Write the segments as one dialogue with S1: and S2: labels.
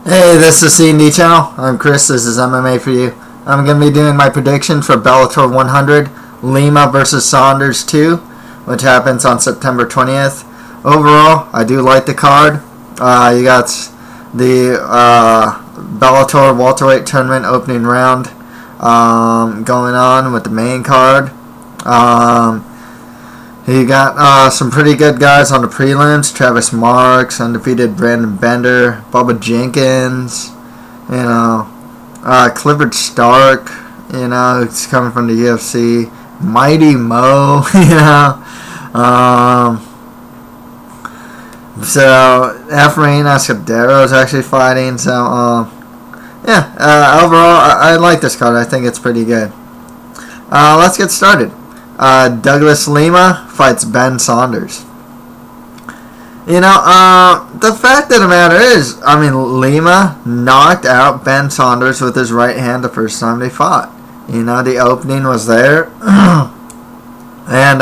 S1: Hey, this is C&D Channel. I'm Chris. This is MMA for you. I'm going to be doing my prediction for Bellator 100, Lima versus Saunders 2, which happens on September 20th. Overall, I do like the card. You got the Bellator welterweight tournament opening round going on with the main card. You got some pretty good guys on the prelims. Travis Marks, undefeated Brandon Bender, Bubba Jenkins, Clifford Stark, it's coming from the UFC. Mighty Mo, So, Efrain Escudero is actually fighting. So, overall, I like this card. I think it's pretty good. Let's get started. Douglas Lima fights Ben Saunders. The fact of the matter is, Lima knocked out Ben Saunders with his right hand the first time they fought. The opening was there. And,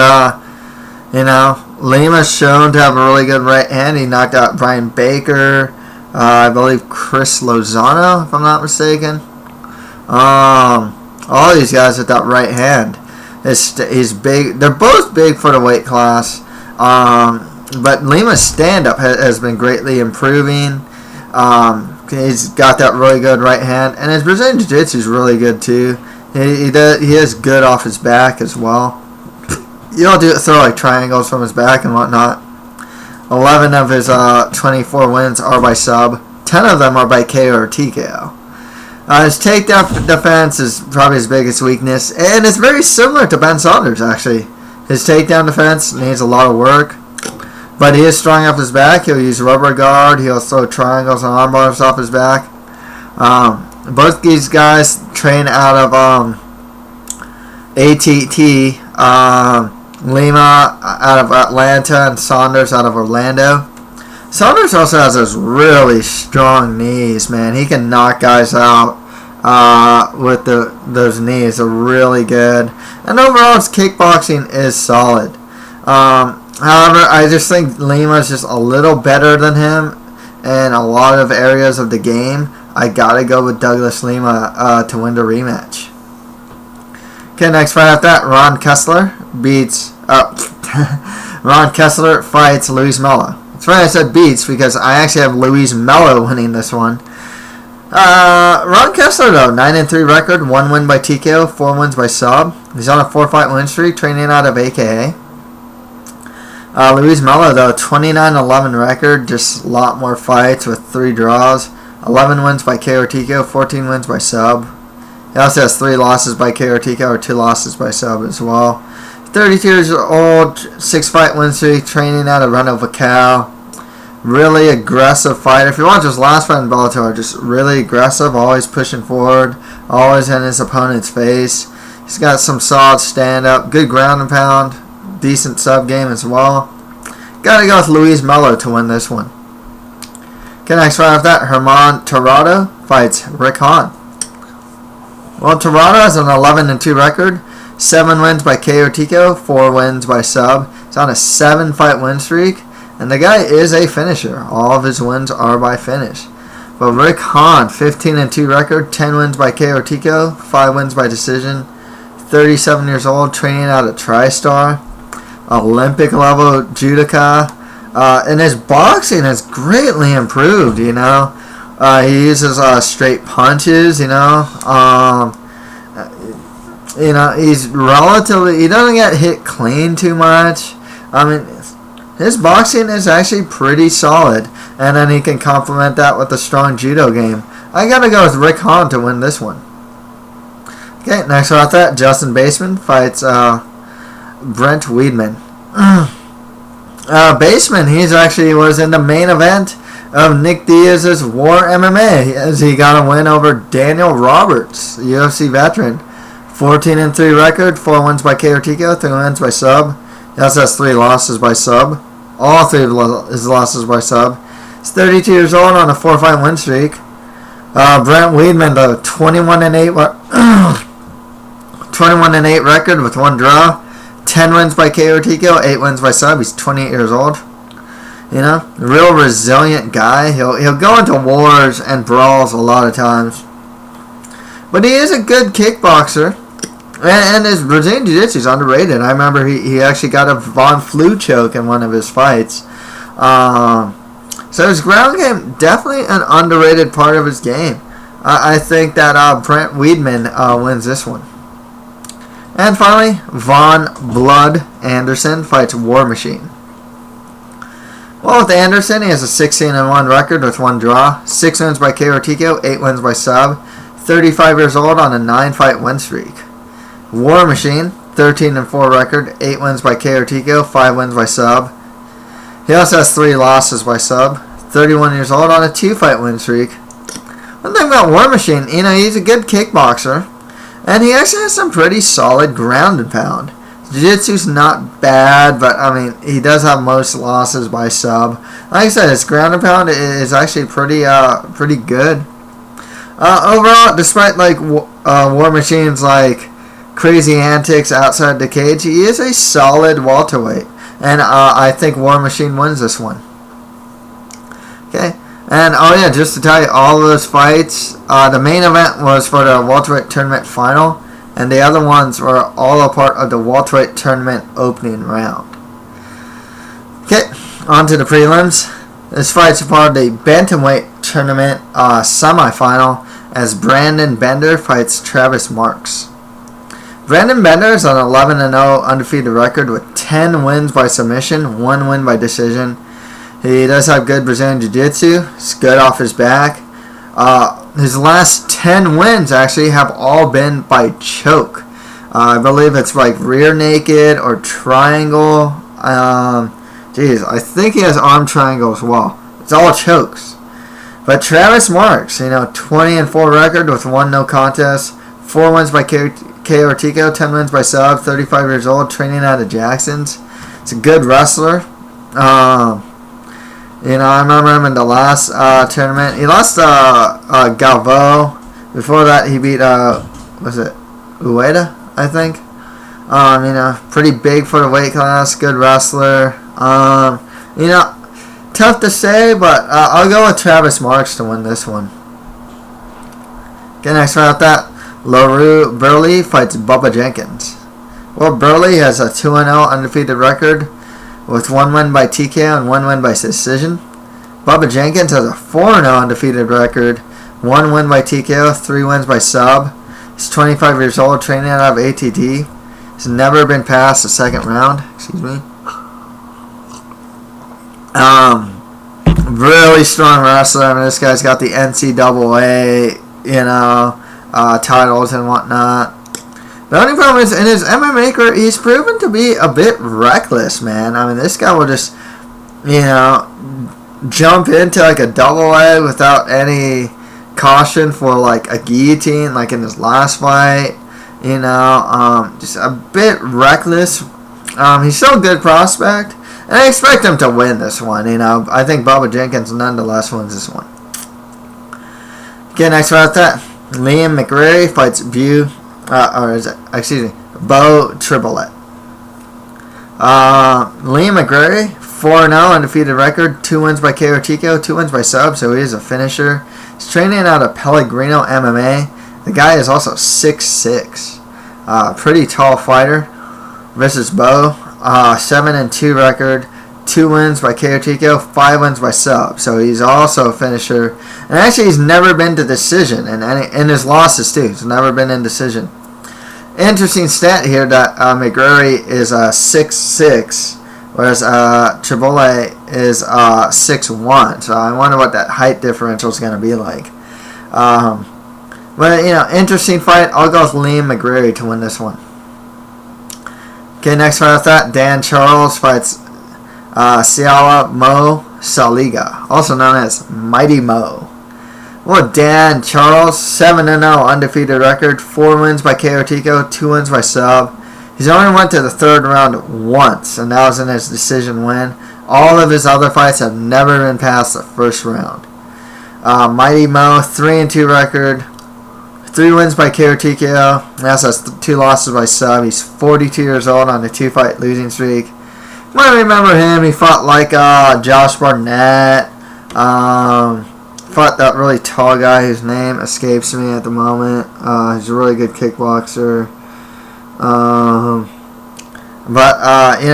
S1: Lima's shown to have a really good right hand. He knocked out Brian Baker, I believe Chris Lozano, if I'm not mistaken. All these guys with that right hand. He's big. They're both big for the weight class. But Lima's stand-up has been greatly improving. He's got that really good right hand. And his Brazilian Jiu-Jitsu is really good, too. He is good off his back as well. You don't throw like triangles from his back and whatnot. 11 of his 24 wins are by sub. 10 of them are by KO or TKO. His takedown defense is probably his biggest weakness, and it's very similar to Ben Saunders, actually. His takedown defense needs a lot of work, but he is strong off his back. He'll use rubber guard. He'll throw triangles and arm bars off his back. Both these guys train out of ATT, Lima out of Atlanta, and Saunders out of Orlando. Saunders also has those really strong knees, man. He can knock guys out with those knees. They're really good. And overall, his kickboxing is solid. However, I just think Lima's just a little better than him in a lot of areas of the game. I gotta go with Douglas Lima to win the rematch. Okay, next fight after that, Ron Keslar fights Luis Melo. That's right, I said beats because I actually have Luis Melo winning this one. Ron Keslar, though, 9-3 record, 1 win by TKO, 4 wins by sub. He's on a 4-fight win streak, training out of AKA. Luis Melo, though, 29-11 record, just a lot more fights with 3 draws. 11 wins by KO or TKO, 14 wins by sub. He also has 3 losses by KO or TKO, or 2 losses by sub as well. 32 years old, 6-fight win streak, training out of Reno Vacal. Really aggressive fighter. If you watch his last fight in Bellator, just really aggressive, always pushing forward, always in his opponent's face. He's got some solid stand-up, good ground and pound, decent sub game as well. Gotta go with Luis Melo to win this one. Okay, next fight after that, Herman Terrado fights Rick Hawn. Well, Terrado has an 11-2 record, 7 wins by KO or TKO, 4 wins by sub. He's on a 7-fight win streak. And the guy is a finisher. All of his wins are by finish. But Rick Hawn, 15-2 record, 10 wins by KO or TKO, 5 wins by decision. 37 years old, training out at TriStar. Olympic level judoka. And his boxing has greatly improved, He uses straight punches, he's relatively, he doesn't get hit clean too much. His boxing is actually pretty solid, and then he can complement that with a strong judo game. I gotta go with Rick Hawn to win this one. Okay, next one after that, Justin Baesman fights Brent Weedman. Baesman, was in the main event of Nick Diaz's War MMA, as he got a win over Daniel Roberts, UFC veteran. 14-3 record, 4 wins by KO or TKO, 3 wins by sub. He also has 3 losses by sub. All 3 of his losses by sub. He's 32 years old on a 4-fight win streak. Brent Weedman, though, 21-8 record with 1 draw. 10 wins by KO or TKO, 8 wins by sub. He's 28 years old. You know, real resilient guy. He'll go into wars and brawls a lot of times. But he is a good kickboxer. And his Brazilian Jiu-Jitsu is underrated. I remember he actually got a Vaughn flu choke in one of his fights. So his ground game, definitely an underrated part of his game. I think that Brent Weedman wins this one. And finally, Vaughn Blood Anderson fights War Machine. Well, with Anderson, he has a 16-1 record with 1 draw, 6 wins by KO or TKO, 8 wins by sub, 35 years old on a 9-fight win streak. War Machine, 13-4 record, 8 wins by KO or TKO, 5 wins by sub. He also has 3 losses by sub, 31 years old on a 2-fight win streak. One thing about War Machine, you know, he's a good kickboxer, and he actually has some pretty solid ground and pound. Jiu-Jitsu's not bad, but I mean, he does have most losses by sub. Like I said, his ground and pound is actually pretty good. Overall, despite like War Machine's like crazy antics outside the cage, he is a solid welterweight, and I think War Machine wins this one. Okay, and oh yeah, just to tell you, all of those fights, the main event was for the welterweight tournament final. And the other ones were all a part of the welterweight tournament opening round. Okay, on to the prelims. This fight's a part of the bantamweight tournament semifinal as Brandon Bender fights Travis Marks. Brandon Bender is on an 11-0 undefeated record with 10 wins by submission, 1 win by decision. He does have good Brazilian Jiu-Jitsu. He's good off his back. His last 10 wins actually have all been by choke. I believe it's like rear naked or triangle. I think he has arm triangle as well. It's all chokes. But Travis Marks, you know, 20-4 record with 1 no contest, 4 wins by KO or TKO, 10 wins by sub, 35 years old, training out of Jackson's. It's a good wrestler. You know, I remember him in the last tournament. He lost Galvo. Before that, he beat, was it Ueda, I think? You know, pretty big for the weight class. Good wrestler. You know, tough to say, but I'll go with Travis Marks to win this one. Okay, next right after that, LaRue Burley fights Bubba Jenkins. Well, Burley has a 2-0 undefeated record with 1 win by TKO and 1 win by decision. Bubba Jenkins has a 4-0 undefeated record, 1 win by TKO, 3 wins by sub. He's 25 years old, training out of ATT. He's never been past the second round. Excuse me. Really strong wrestler. I mean, this guy's got the NCAA, you know, titles and whatnot. The only problem is, in his MMA career, he's proven to be a bit reckless, man. I mean, this guy will just, you know, jump into like a double leg without any caution for like a guillotine, like in his last fight. You know, just a bit reckless. He's still a good prospect, and I expect him to win this one. You know, I think Bubba Jenkins nonetheless wins this one. Okay, next about that, Liam McRae fights Bo Tribolet. Liam McRae, 4-0 undefeated record, 2 wins by KO or TKO, 2 wins by sub, so he is a finisher. He's training out of Pellegrino MMA. The guy is also 6'6". Pretty tall fighter. Versus Bo, 7-2 record, 2 wins by KO or TKO, 5 wins by sub, so he's also a finisher. And actually, he's never been to decision, and in his losses too, he's never been in decision. Interesting stat here that McGurry is 6'6", whereas Tribole is 6'1". So I wonder what that height differential is going to be like. But, you know, interesting fight. I'll go with Liam McGurry to win this one. Okay, next fight with that, Dan Charles fights Siala Mo Saliga, also known as Mighty Mo. Well, Dan Charles, 7-0 undefeated record, 4 wins by KO or TKO, 2 wins by sub. He's only went to the third round once, and that was in his decision win. All of his other fights have never been past the first round. Mighty Mo, 3-2 record, 3 wins by KO or TKO. He also has 2 losses by sub. He's 42 years old on a 2-fight losing streak. I remember him. He fought like Josh Barnett. Fought that really tall guy whose name escapes me at the moment. He's a really good kickboxer.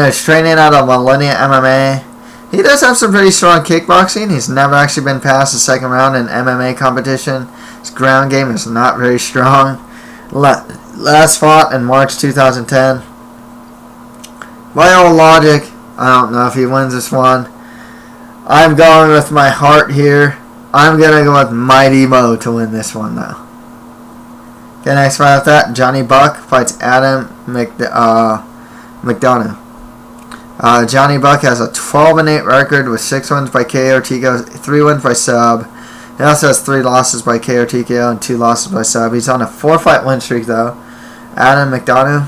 S1: He's training out of Millennia MMA. He does have some pretty strong kickboxing. He's never actually been past the second round in MMA competition. His ground game is not very strong. Last fought in March 2010. By all logic, I don't know if he wins this one. I'm going with my heart here. I'm going to go with Mighty Mo to win this one, though. Okay, next fight after that, Johnny Buck fights Adam McDonough. Johnny Buck has a 12-8 record with 6 wins by KO TKO, 3 wins by sub. He also has 3 losses by KO TKO and 2 losses by sub. He's on a 4-fight win streak, though. Adam McDonough,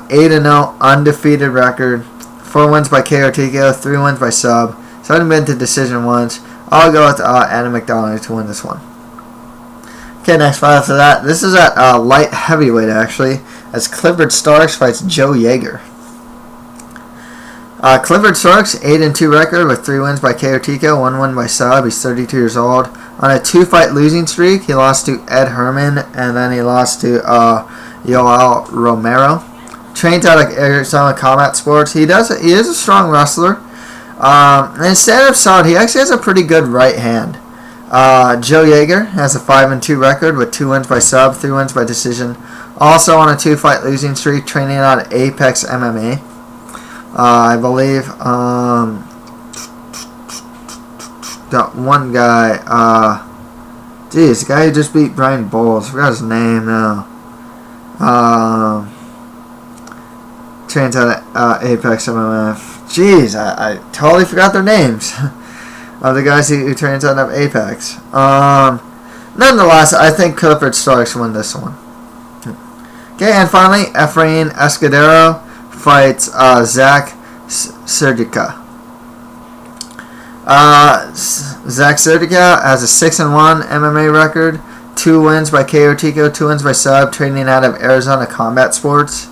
S1: 8-0 undefeated record, 4 wins by KO TKO, 3 wins by sub. He's only been to decision once. I'll go with Adam McDonough to win this one. Okay, next fight after that. This is at light heavyweight, actually, as Clifford Starks fights Joe Yeager. Clifford Starks, 8-2 record with 3 wins by KO TKO, 1 win by sub. He's 32 years old. On a 2-fight losing streak, he lost to Ed Herman, and then he lost to Yoel Romero. Trains out of Arizona Combat Sports. He is a strong wrestler. And instead of solid, he actually has a pretty good right hand. Joe Yeager has a 5-2 record with 2 wins by sub, 3 wins by decision. Also on a 2-fight losing streak, training out of Apex MMA. I believe that one guy, the guy who just beat Brian Bowles, I forgot his name now. Trains out of Apex MMA. Jeez, I totally forgot their names of the guys who trains out of Apex. Nonetheless, I think Clifford Starks win this one. Okay, and finally, Efrain Escudero fights Zach Serdica. Zach Serdica has a 6-1 MMA record, 2 wins by KO TKO, 2 wins by sub, training out of Arizona Combat Sports.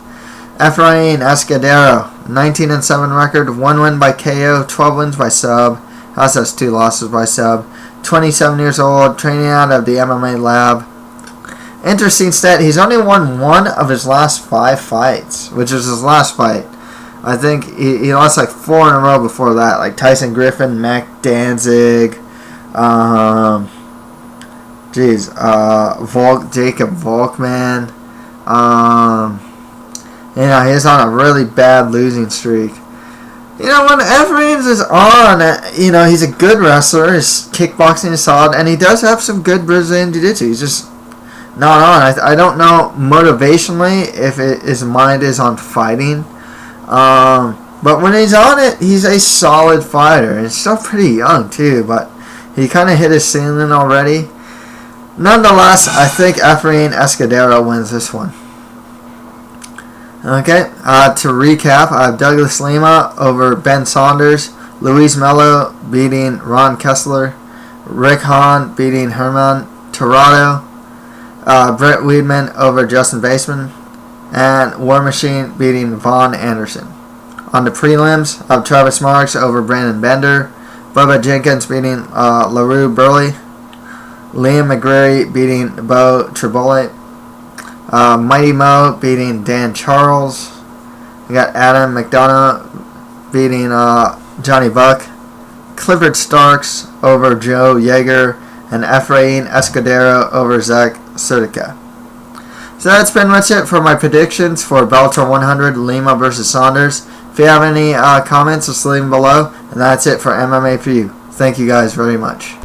S1: Efrain Escudero, 19-7 record, 1 win by KO, 12 wins by sub. Also has 2 losses by sub. 27 years old, training out of the MMA lab. Interesting stat, he's only won 1 of his last 5 fights, which is his last fight. I think he lost like 4 in a row before that, like Tyson Griffin, Mac Danzig, Jacob Volkman. He's on a really bad losing streak. When Efrain is on, he's a good wrestler. His kickboxing is solid, and he does have some good Brazilian Jiu-Jitsu. He's just not on. I don't know motivationally if his mind is on fighting. But when he's on it, he's a solid fighter. He's still pretty young, too, but he kind of hit his ceiling already. Nonetheless, I think Efrain Escudero wins this one. Okay, to recap, I have Douglas Lima over Ben Saunders, Luis Melo beating Ron Keslar, Rick Hawn beating Herman Terrado, Brent Weedman over Justin Baesman, and War Machine beating Vaughn Anderson. On the prelims, I have Travis Marks over Brandon Bender, Bubba Jenkins beating LaRue Burley, Liam McGrary beating Bo Tribole, Mighty Mo beating Dan Charles. We got Adam McDonough beating Johnny Buck, Clifford Starks over Joe Yeager, and Efrain Escudero over Zach Serdica. So that's pretty much it for my predictions for Bellator 100 Lima versus Saunders. If you have any comments, just leave them below. And that's it for MMA for you. Thank you guys very much.